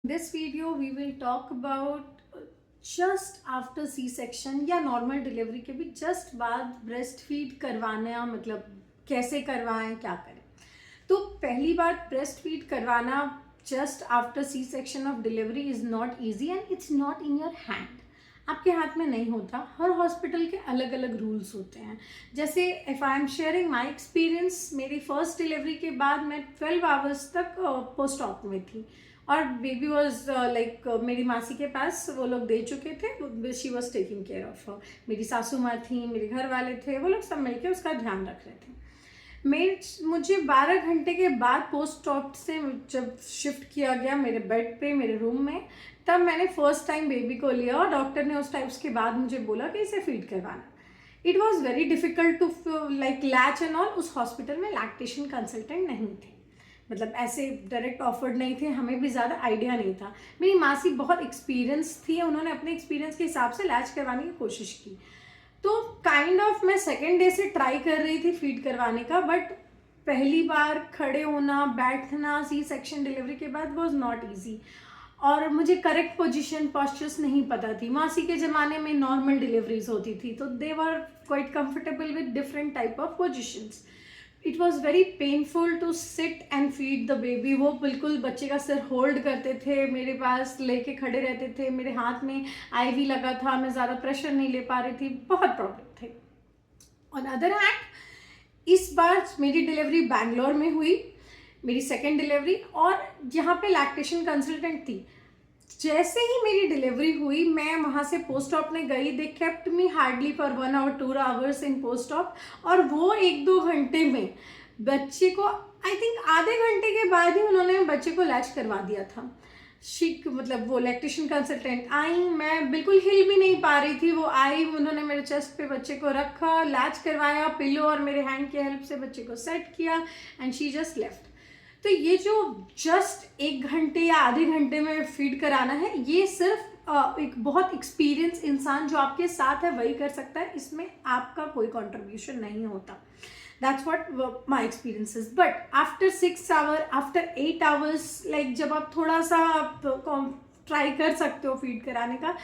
This video we will talk about just after C section या normal delivery के भी just बाद breast feed करवाना, मतलब कैसे करवाएं, क्या करें। तो पहली बात, ब्रेस्ट फीड करवाना just after C section of delivery is not easy and it's not in your hand. आपके हाथ में नहीं होता। हर हॉस्पिटल के अलग अलग रूल्स होते हैं। जैसे if I am sharing my experience, मेरी फर्स्ट डिलीवरी के बाद मैं 12 आवर्स तक पोस्ट ऑप में थी और बेबी वॉज लाइक मेरी मासी के पास वो लोग दे चुके थे। She was taking care of her. मेरी सासू माँ थी, मेरे घर वाले थे, वो लोग सब मिलके उसका ध्यान रख रहे थे। मुझे 12 घंटे के बाद पोस्ट ऑप से जब शिफ्ट किया गया मेरे बेड पे, मेरे रूम में, तब मैंने फर्स्ट टाइम बेबी को लिया और डॉक्टर ने उस टाइम उसके बाद मुझे बोला कि इसे फीड करवाना। It was very difficult to like latch and all. उस हॉस्पिटल में लैक्टेशन कंसल्टेंट नहीं थे, मतलब ऐसे डायरेक्ट ऑफर्ड नहीं थे, हमें भी ज़्यादा आइडिया नहीं था। मेरी मासी बहुत एक्सपीरियंस थी, उन्होंने अपने एक्सपीरियंस के हिसाब से लैच करवाने की कोशिश की। तो काइंड ऑफ मैं सेकेंड डे से ट्राई कर रही थी फीड करवाने का, बट पहली बार खड़े होना, बैठना सी सेक्शन डिलीवरी के बाद वॉज नॉट ईजी। और मुझे करेक्ट पोजीशन, पॉस्चर्स नहीं पता थी। मासी के ज़माने में नॉर्मल डिलीवरीज होती थी तो they were quite comfortable with different type of positions. It was very painful to sit and feed the baby. वो बिल्कुल बच्चे का सिर होल्ड करते थे, मेरे पास लेके खड़े रहते थे, मेरे हाथ में आईवी लगा था, मैं ज़्यादा प्रेशर नहीं ले पा रही थी, बहुत प्रॉब्लम थे। ऑन अदर हैंड, इस बार मेरी डिलीवरी बैंगलोर में हुई, मेरी सेकेंड डिलीवरी, और यहाँ पे लैक्टेशन कंसल्टेंट थी। जैसे ही मेरी डिलीवरी हुई, मैं वहाँ से पोस्ट ऑप में गई। They kept me hardly for 1 hour 2 hours in post op, और वो 1-2 घंटे में बच्चे को, आई थिंक आधे घंटे के बाद ही उन्होंने बच्चे को लैच करवा दिया था। मतलब वो लैक्टेशन कंसल्टेंट आई, मैं बिल्कुल हिल भी नहीं पा रही थी। वो आई, उन्होंने मेरे चेस्ट पे बच्चे को रखा, लैच करवाया, पिलो और मेरे हैंड की हेल्प से बच्चे को सेट किया एंड शी जस्ट लेफ्ट। तो ये जो जस्ट 1 घंटे या आधे घंटे में फीड कराना है, ये सिर्फ एक बहुत एक्सपीरियंस इंसान जो आपके साथ है वही कर सकता है। इसमें आपका कोई कंट्रीब्यूशन नहीं होता। That's what my experience is. But after 6 hour, after 8 hours, like जब आप थोड़ा सा ट्राई कर सकते हो फीड कराने का,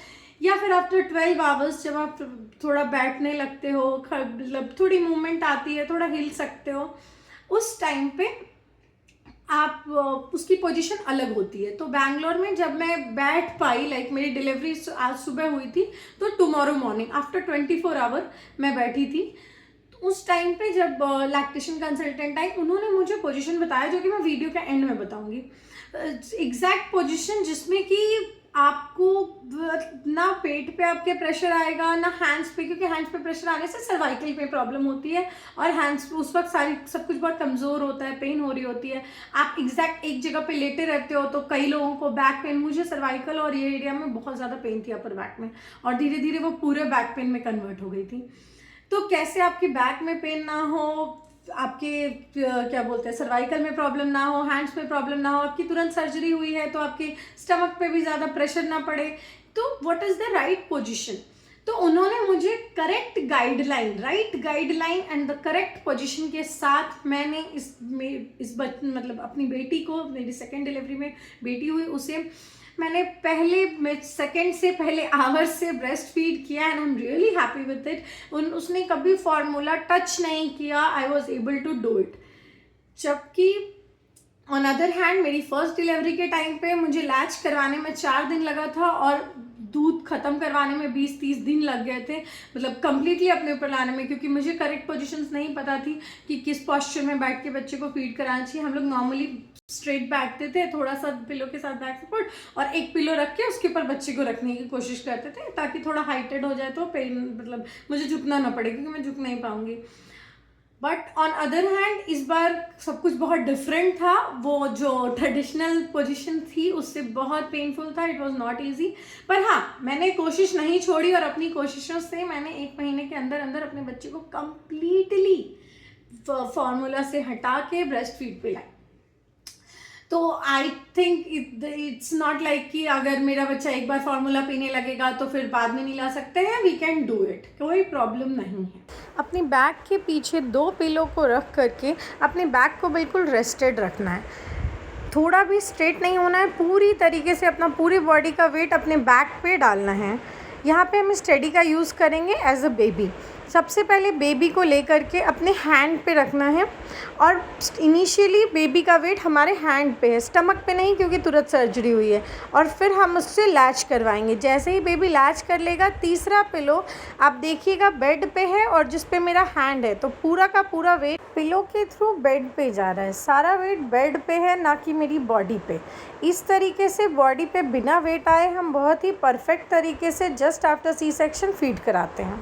या फिर आफ्टर 12 आवर्स जब आप थोड़ा बैठने लगते हो, मतलब थोड़ी मूवमेंट आती है, थोड़ा हिल सकते हो, उस टाइम पे आप उसकी पोजीशन अलग होती है। तो बैंगलोर में जब मैं बैठ पाई, लाइक मेरी डिलीवरी आज सुबह हुई थी, तो टुमारो मॉर्निंग आफ्टर 24 आवर मैं बैठी थी। तो उस टाइम पे जब लैक्टेशन कंसल्टेंट आई, उन्होंने मुझे पोजीशन बताया, जो कि मैं वीडियो के एंड में बताऊंगी, एग्जैक्ट पोजीशन जिसमें कि आपको ना पेट पे आपके प्रेशर आएगा, ना हैंड्स पे, क्योंकि हैंड्स पे प्रेशर आने से सर्वाइकल पे प्रॉब्लम होती है और हैंड्स उस वक्त सब कुछ बहुत कमज़ोर होता है, पेन हो रही होती है। आप एग्जैक्ट एक जगह पे लेटे रहते हो तो कई लोगों को बैक पेन, मुझे सर्वाइकल और ये एरिया में बहुत ज़्यादा पेन थी अपर बैक में, और धीरे धीरे वो पूरे बैक पेन में कन्वर्ट हो गई थी। तो कैसे आपकी बैक में पेन ना हो, आपके क्या बोलते हैं सर्वाइकल में प्रॉब्लम ना हो, हैंड्स में प्रॉब्लम ना हो, आपकी तुरंत सर्जरी हुई है तो आपके स्टमक पे भी ज़्यादा प्रेशर ना पड़े, तो what is the right position. तो उन्होंने मुझे right guideline and the correct position के साथ, मैंने मतलब अपनी बेटी को, मेरी सेकेंड डिलीवरी में बेटी हुई, उसे मैंने सेकेंड से पहले आवर्स से ब्रेस्ट फीड किया and I am really happy with it. उसने कभी फार्मूला टच नहीं किया, I was able to do it. जबकि ऑन अदर हैंड, मेरी फर्स्ट डिलीवरी के टाइम पे मुझे लैच करवाने में 4 दिन लगा था और दूध ख़त्म करवाने में 20-30 दिन लग गए थे, मतलब कंप्लीटली अपने ऊपर लाने में, क्योंकि मुझे करेक्ट पोजीशंस नहीं पता थी कि किस पोस्चर में बैठ के बच्चे को फीड कराना चाहिए। हम लोग नॉर्मली स्ट्रेट बैठते थे, थोड़ा सा पिलो के साथ बैक सपोर्ट, और एक पिलो रख के उसके ऊपर बच्चे को रखने की कोशिश करते थे ताकि थोड़ा हाइटेड हो जाए तो पेन, मतलब मुझे झुकना ना पड़े, क्योंकि मैं झुक नहीं पाऊंगी। बट ऑन अदर हैंड इस बार सब कुछ बहुत डिफरेंट था। वो जो ट्रेडिशनल पोजीशन थी उससे बहुत पेनफुल था, इट वाज नॉट इजी। पर हाँ, मैंने कोशिश नहीं छोड़ी और अपनी कोशिशों से मैंने 1 महीने के अंदर अंदर अपने बच्चे को कंप्लीटली फार्मूला से हटा के ब्रेस्ट फीड पे लाई। तो I think it's not like कि अगर मेरा बच्चा एक बार फार्मूला पीने लगेगा तो फिर बाद में नहीं ला सकते हैं, वी कैन डू इट, कोई प्रॉब्लम नहीं है। अपनी बैक के पीछे 2 पिलो को रख करके अपने बैक को बिल्कुल रेस्टेड रखना है। थोड़ा भी स्ट्रेट नहीं होना है, पूरी तरीके से अपना पूरी बॉडी का वेट अपने बैक पे डालना है। यहाँ पे हम स्टडी का यूज़ करेंगे एज अ बेबी। सबसे पहले बेबी को लेकर के अपने हैंड पे रखना है और इनिशियली बेबी का वेट हमारे हैंड पे है, स्टमक पे नहीं, क्योंकि तुरंत सर्जरी हुई है। और फिर हम उससे लैच करवाएंगे। जैसे ही बेबी लैच कर लेगा, तीसरा पिलो आप देखिएगा बेड पे है और जिस पे मेरा हैंड है, तो पूरा का पूरा वेट पिलो के थ्रू बेड पे जा रहा है। सारा वेट बेड पे है, ना कि मेरी बॉडी पे। इस तरीके से बॉडी पे बिना वेट आए हम बहुत ही परफेक्ट तरीके से just after C section feed कराते हैं।